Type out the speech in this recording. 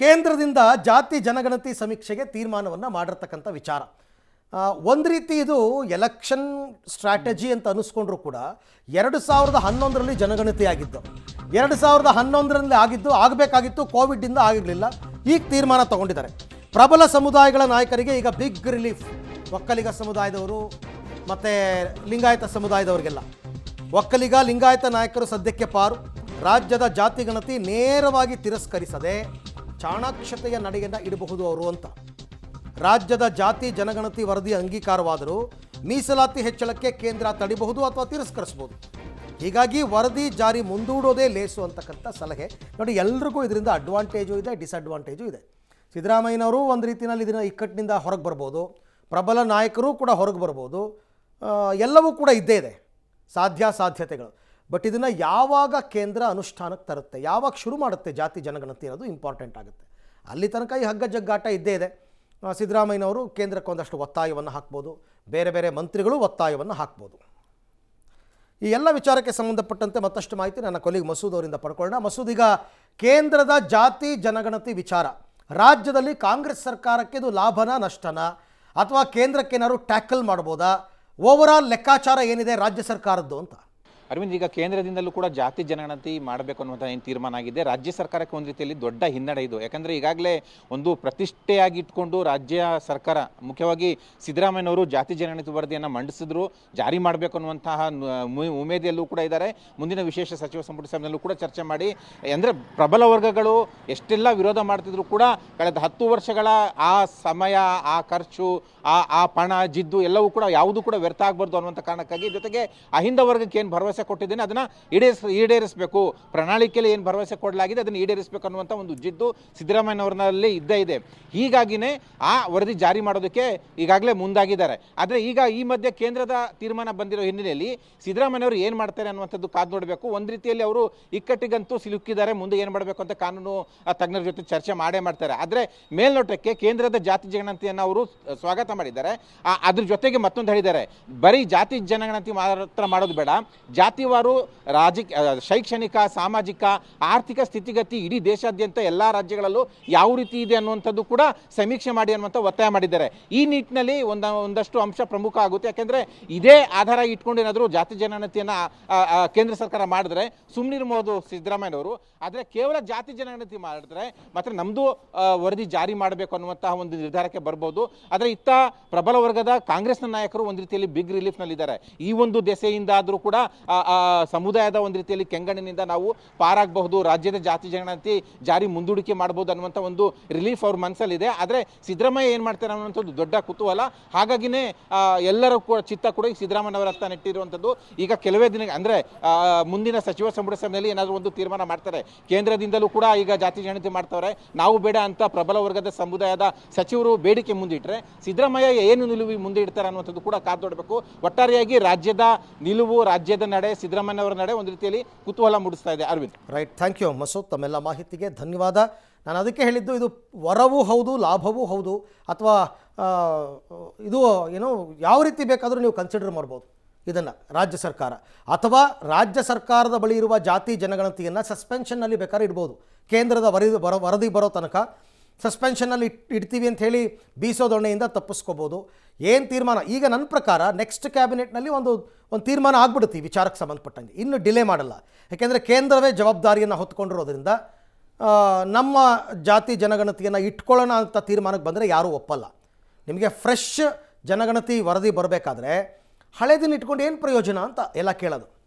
ಕೇಂದ್ರದಿಂದ ಜಾತಿ ಜನಗಣತಿ ಸಮೀಕ್ಷೆಗೆ ತೀರ್ಮಾನವನ್ನು ಮಾಡಿರ್ತಕ್ಕಂಥ ವಿಚಾರ. ಒಂದು ರೀತಿ ಇದು ಎಲೆಕ್ಷನ್ ಸ್ಟ್ರಾಟಜಿ ಅಂತ ಅನ್ನಿಸ್ಕೊಂಡ್ರೂ ಕೂಡ 2011ರಲ್ಲಿ ಜನಗಣತಿ ಆಗಿದ್ದು, 2011ರಲ್ಲಿ ಆಗಿದ್ದು ಆಗಬೇಕಾಗಿತ್ತು, ಕೋವಿಡ್ಡಿಂದ ಆಗಿರಲಿಲ್ಲ. ಈಗ ತೀರ್ಮಾನ ತಗೊಂಡಿದ್ದಾರೆ. ಪ್ರಬಲ ಸಮುದಾಯಗಳ ನಾಯಕರಿಗೆ ಈಗ ಬಿಗ್ ರಿಲೀಫ್. ಒಕ್ಕಲಿಗ ಸಮುದಾಯದವರು ಮತ್ತು ಲಿಂಗಾಯತ ಸಮುದಾಯದವರಿಗೆಲ್ಲ. ಒಕ್ಕಲಿಗ ಲಿಂಗಾಯತ ನಾಯಕರು ಸದ್ಯಕ್ಕೆ ಪಾರು. ರಾಜ್ಯದ ಜಾತಿ ಗಣತಿ ನೇರವಾಗಿ ತಿರಸ್ಕರಿಸದೆ ಚಾಣಾಕ್ಷತೆಯ ನಡೆಯನ್ನು ಇಡಬಹುದು ಅವರು ಅಂತ. ರಾಜ್ಯದ ಜಾತಿ ಜನಗಣತಿ ವರದಿ ಅಂಗೀಕಾರವಾದರೂ ಮೀಸಲಾತಿ ಹೆಚ್ಚಳಕ್ಕೆ ಕೇಂದ್ರ ತಡಿಬಹುದು ಅಥವಾ ತಿರಸ್ಕರಿಸಬಹುದು. ಹೀಗಾಗಿ ವರದಿ ಜಾರಿ ಮುಂದೂಡೋದೇ ಲೇಸು ಅಂತಕ್ಕಂಥ ಸಲಹೆ. ನೋಡಿ, ಎಲ್ರಿಗೂ ಇದರಿಂದ ಅಡ್ವಾಂಟೇಜು ಇದೆ, ಡಿಸ್ಅಡ್ವಾಂಟೇಜು ಇದೆ. ಸಿದ್ದರಾಮಯ್ಯನವರು ಒಂದು ರೀತಿಯಲ್ಲಿ ಇದನ್ನು ಇಕ್ಕಟ್ಟಿನಿಂದ ಹೊರಗೆ ಬರ್ಬೋದು, ಪ್ರಬಲ ನಾಯಕರು ಕೂಡ ಹೊರಗೆ ಬರ್ಬೋದು, ಎಲ್ಲವೂ ಕೂಡ ಇದ್ದೇ ಇದೆ ಸಾಧ್ಯತೆಗಳು. ಬಟ್ ಇದನ್ನು ಯಾವಾಗ ಕೇಂದ್ರ ಅನುಷ್ಠಾನಕ್ಕೆ ತರುತ್ತೆ, ಯಾವಾಗ ಶುರು ಮಾಡುತ್ತೆ ಜಾತಿ ಜನಗಣತಿ ಅನ್ನೋದು ಇಂಪಾರ್ಟೆಂಟ್ ಆಗುತ್ತೆ. ಅಲ್ಲಿ ತನಕ ಈ ಹಗ್ಗ ಜಗ್ಗಾಟ ಇದ್ದೇ ಇದೆ. ಸಿದ್ದರಾಮಯ್ಯನವರು ಕೇಂದ್ರಕ್ಕೆ ಒಂದಷ್ಟು ಒತ್ತಾಯವನ್ನು ಹಾಕ್ಬೋದು, ಬೇರೆ ಬೇರೆ ಮಂತ್ರಿಗಳು ಒತ್ತಾಯವನ್ನು ಹಾಕ್ಬೋದು. ಈ ಎಲ್ಲ ವಿಚಾರಕ್ಕೆ ಸಂಬಂಧಪಟ್ಟಂತೆ ಮತ್ತಷ್ಟು ಮಾಹಿತಿ ನನ್ನ ಕೊಲೀಗ್ ಮಸೂದ್ ಅವರಿಂದ ಪಡ್ಕೊಳ್ಳೋಣ. ಮಸೂದ್, ಈಗ ಕೇಂದ್ರದ ಜಾತಿ ಜನಗಣತಿ ವಿಚಾರ ರಾಜ್ಯದಲ್ಲಿ ಕಾಂಗ್ರೆಸ್ ಸರ್ಕಾರಕ್ಕೆ ಇದು ಲಾಭನ ನಷ್ಟನ, ಅಥವಾ ಕೇಂದ್ರಕ್ಕೇನಾದ್ರು ಟ್ಯಾಕಲ್ ಮಾಡ್ಬೋದಾ? ಓವರಾಲ್ ಲೆಕ್ಕಾಚಾರ ಏನಿದೆ ರಾಜ್ಯ ಸರ್ಕಾರದ್ದು ಅಂತ? ಅರವಿಂದ್, ಈಗ ಕೇಂದ್ರದಿಂದಲೂ ಕೂಡ ಜಾತಿ ಜನಗಣತಿ ಮಾಡಬೇಕು ಅನ್ನುವಂಥ ಏನು ತೀರ್ಮಾನ ಆಗಿದೆ. ರಾಜ್ಯ ಸರ್ಕಾರಕ್ಕೆ ಒಂದು ರೀತಿಯಲ್ಲಿ ದೊಡ್ಡ ಹಿನ್ನಡೆ ಇದು. ಯಾಕಂದರೆ ಈಗಾಗಲೇ ಒಂದು ಪ್ರತಿಷ್ಠೆಯಾಗಿ ಇಟ್ಕೊಂಡು ರಾಜ್ಯ ಸರ್ಕಾರ, ಮುಖ್ಯವಾಗಿ ಸಿದ್ದರಾಮಯ್ಯನವರು ಜಾತಿ ಜನಗಣತಿ ವರದಿಯನ್ನು ಮಂಡಿಸಿದ್ರು, ಜಾರಿ ಮಾಡಬೇಕು ಅನ್ನುವಂತಹ ಉಮೇದಿಯಲ್ಲೂ ಕೂಡ ಇದ್ದಾರೆ. ಮುಂದಿನ ವಿಶೇಷ ಸಚಿವ ಸಂಪುಟ ಸಭೆಯಲ್ಲೂ ಕೂಡ ಚರ್ಚೆ ಮಾಡಿ, ಅಂದರೆ ಪ್ರಬಲ ವರ್ಗಗಳು ಎಷ್ಟೆಲ್ಲ ವಿರೋಧ ಮಾಡ್ತಿದ್ರು ಕೂಡ ಕಳೆದ 10 ವರ್ಷಗಳ ಆ ಸಮಯ, ಆ ಖರ್ಚು, ಆ ಪಣ ಜಿದ್ದು ಎಲ್ಲವೂ ಕೂಡ ಯಾವುದೂ ಕೂಡ ವ್ಯರ್ಥ ಆಗಬಾರ್ದು ಅನ್ನುವಂಥ ಕಾರಣಕ್ಕಾಗಿ, ಜೊತೆಗೆ ಅಹಿಂದ ವರ್ಗಕ್ಕೆ ಏನು ಭರವಸೆ ಕೊಟ್ಟಿದ್ದೇನೆ ಅದನ್ನು ಈಡೇರಿಸಬೇಕು, ಪ್ರಣಾಳಿಕೆಯಲ್ಲಿ ಏನು ಭರವಸೆ ಕೊಡಲಾಗಿದೆ ಅದನ್ನು ಈಡೇರಿಸಬೇಕು ಅನ್ನುವಂಥ ಒಂದು ಜಿದ್ದು ಸಿದ್ದರಾಮಯ್ಯನವರಲ್ಲಿ ಇದ್ದೇ ಇದೆ. ಹೀಗಾಗಿನೇ ಆ ವರದಿ ಜಾರಿ ಮಾಡೋದಕ್ಕೆ ಈಗಾಗಲೇ ಮುಂದಾಗಿದ್ದಾರೆ. ಆದರೆ ಈಗ ಈ ಮಧ್ಯೆ ಕೇಂದ್ರದ ತೀರ್ಮಾನ ಬಂದಿರೋ ಹಿನ್ನೆಲೆಯಲ್ಲಿ ಸಿದ್ದರಾಮಯ್ಯವರು ಏನು ಮಾಡ್ತಾರೆ ಅನ್ನುವಂಥದ್ದು ಕಾದು ನೋಡಬೇಕು. ಒಂದು ರೀತಿಯಲ್ಲಿ ಅವರು ಇಕ್ಕಟ್ಟಿಗಂತೂ ಸಿಲುಕಿದ್ದಾರೆ. ಮುಂದೆ ಏನು ಮಾಡಬೇಕು ಅಂತ ಕಾನೂನು ತಜ್ಞರ ಜೊತೆ ಚರ್ಚೆ ಮಾಡೇ ಮಾಡ್ತಾರೆ. ಆದರೆ ಮೇಲ್ನೋಟಕ್ಕೆ ಕೇಂದ್ರದ ಜಾತಿ ಜನಗಣತಿಯನ್ನು ಅವರು ಸ್ವಾಗತ ಮಾಡಿದ್ದಾರೆ. ಅದ್ರ ಜೊತೆಗೆ ಮತ್ತೊಂದು ಹೇಳಿದ್ದಾರೆ, ಬರೀ ಜಾತಿ ಜನಗಣತಿ ಮಾತ್ರ ಮಾಡೋದು ಬೇಡ, ಜಾತಿವಾರು ಶೈಕ್ಷಣಿಕ, ಸಾಮಾಜಿಕ, ಆರ್ಥಿಕ ಸ್ಥಿತಿಗತಿ ಇಡೀ ದೇಶಾದ್ಯಂತ ಎಲ್ಲ ರಾಜ್ಯಗಳಲ್ಲೂ ಯಾವ ರೀತಿ ಇದೆ ಅನ್ನುವಂಥದ್ದು ಕೂಡ ಸಮೀಕ್ಷೆ ಮಾಡಿ ಅನ್ನುವಂಥ ಒತ್ತಾಯ ಮಾಡಿದ್ದಾರೆ. ಈ ನಿಟ್ಟಿನಲ್ಲಿ ಒಂದಷ್ಟು ಅಂಶ ಪ್ರಮುಖ ಆಗುತ್ತೆ. ಯಾಕೆಂದರೆ ಇದೇ ಆಧಾರ ಇಟ್ಕೊಂಡು ಏನಾದರೂ ಜಾತಿ ಜನಗಣತಿಯನ್ನು ಕೇಂದ್ರ ಸರ್ಕಾರ ಮಾಡಿದ್ರೆ ಸುಮ್ಮನಿರ್ಬೋದು ಸಿದ್ದರಾಮಯ್ಯನವರು. ಆದರೆ ಕೇವಲ ಜಾತಿ ಜನಗಣತಿ ಮಾಡಿದ್ರೆ ಮಾತ್ರ ನಮ್ಮದು ವರದಿ ಜಾರಿ ಮಾಡಬೇಕು ಅನ್ನುವಂತಹ ಒಂದು ನಿರ್ಧಾರಕ್ಕೆ ಬರ್ಬೋದು. ಆದರೆ ಇತ್ತ ಪ್ರಬಲ ವರ್ಗದ ಕಾಂಗ್ರೆಸ್ನ ನಾಯಕರು ಒಂದು ರೀತಿಯಲ್ಲಿ ಬಿಗ್ ರಿಲೀಫ್ನಲ್ಲಿದ್ದಾರೆ. ಈ ಒಂದು ದೆಸೆಯಿಂದ ಆದರೂ ಕೂಡ ಸಮುದಾಯದ ಒಂದು ರೀತಿಯಲ್ಲಿ ಕೆಂಗಣ್ಣಿನಿಂದ ನಾವು ಪಾರಾಗಬಹುದು, ರಾಜ್ಯದ ಜಾತಿ ಜನಗಣತಿ ಜಾರಿ ಮುಂದೂಡಿಕೆ ಮಾಡಬಹುದು ಅನ್ನುವಂಥ ಒಂದು ರಿಲೀಫ್ ಅವ್ರ ಮನಸ್ಸಲ್ಲಿದೆ. ಆದರೆ ಸಿದ್ದರಾಮಯ್ಯ ಏನು ಮಾಡ್ತಾರೆ ಅನ್ನುವಂಥದ್ದು ದೊಡ್ಡ ಕುತೂಹಲ. ಹಾಗಾಗಿನೇ ಎಲ್ಲರೂ ಕೂಡ ಚಿತ್ತ ಕೂಡ ಈ ಸಿದ್ದರಾಮಯ್ಯನವರ ಹತ್ತ ನೆಟ್ಟಿರುವಂಥದ್ದು. ಈಗ ಕೆಲವೇ ದಿನ ಅಂದರೆ ಮುಂದಿನ ಸಚಿವ ಸಂಪುಟ ಸಭೆಯಲ್ಲಿ ಏನಾದರೂ ಒಂದು ತೀರ್ಮಾನ ಮಾಡ್ತಾರೆ. ಕೇಂದ್ರದಿಂದಲೂ ಕೂಡ ಈಗ ಜಾತಿ ಜನಗಣತಿ ಮಾಡ್ತವ್ರೆ, ನಾವು ಬೇಡ ಅಂತ ಪ್ರಬಲ ವರ್ಗದ ಸಮುದಾಯದ ಸಚಿವರು ಬೇಡಿಕೆ ಮುಂದಿಟ್ಟರೆ ಸಿದ್ದರಾಮಯ್ಯ ಏನು ನಿಲುವು ಮುಂದೆ ಇಡ್ತಾರೆ ಅನ್ನುವಂಥದ್ದು ಕೂಡ ಕಾದು ನೋಡಬೇಕು. ಒಟ್ಟಾರೆಯಾಗಿ ರಾಜ್ಯದ ನಿಲುವು, ರಾಜ್ಯದ ನಡೆ, ಸಿದ್ದರಾಮಯ್ಯನವರ ನಡೆ ಒಂದು ರೀತಿಯಲ್ಲಿ ಕುತೂಹಲ ಮೂಡಿಸ್ತಾ ಇದೆ. Arvind, right, thank you Masood, ತಮ್ಮೆಲ್ಲ ಮಾಹಿತಿಗೆ ಧನ್ಯವಾದ. ನಾನು ಅದಕ್ಕೆ ಹೇಳಿದ್ದು, ಇದು ವರವೂ ಹೌದು, ಲಾಭವೂ ಹೌದು, ಅಥವಾ ಇದು ಏನು ಯಾವ ರೀತಿ ಬೇಕಾದರೂ ನೀವು ಕನ್ಸಿಡರ್ ಮಾಡ್ಬೋದು ಇದನ್ನು ರಾಜ್ಯ ಸರ್ಕಾರ, ಅಥವಾ ರಾಜ್ಯ ಸರ್ಕಾರದ ಬಳಿ ಇರುವ ಜಾತಿ ಜನಗಣತಿಯನ್ನು ಸಸ್ಪೆನ್ಷನ್ನಲ್ಲಿ ಬೇಕಾದ್ರೆ ಇಡ್ಬೋದು. ಕೇಂದ್ರದ ವರದಿ ಬರೋ ತನಕ ಸಸ್ಪೆನ್ಷನ್ನಲ್ಲಿ ಇಡ್ತೀವಿ ಅಂತ ಹೇಳಿ ಬೀಸೋದೊಣ್ಣೆಯಿಂದ ತಪ್ಪಿಸ್ಕೋಬೋದು. ಏನು ತೀರ್ಮಾನ ಈಗ ನನ್ನ ಪ್ರಕಾರ ನೆಕ್ಸ್ಟ್ ಕ್ಯಾಬಿನೆಟ್ನಲ್ಲಿ ಒಂದು ತೀರ್ಮಾನ ಆಗ್ಬಿಡುತ್ತೆ ಈ ವಿಚಾರಕ್ಕೆ ಸಂಬಂಧಪಟ್ಟಂಗೆ. ಇನ್ನು ಡಿಲೇ ಮಾಡಲ್ಲ. ಯಾಕೆಂದರೆ ಕೇಂದ್ರವೇ ಜವಾಬ್ದಾರಿಯನ್ನು ಹೊತ್ಕೊಂಡಿರೋದ್ರಿಂದ ನಮ್ಮ ಜಾತಿ ಜನಗಣತಿಯನ್ನು ಇಟ್ಕೊಳ್ಳೋಣ ಅಂತ ತೀರ್ಮಾನಕ್ಕೆ ಬಂದರೆ ಯಾರೂ ಒಪ್ಪಲ್ಲ. ನಿಮಗೆ ಫ್ರೆಶ್ ಜನಗಣತಿ ವರದಿ ಬರಬೇಕಾದ್ರೆ ಹಳೇದಿನ ಇಟ್ಕೊಂಡು ಏನು ಪ್ರಯೋಜನ ಅಂತ ಎಲ್ಲ ಕೇಳೋದು.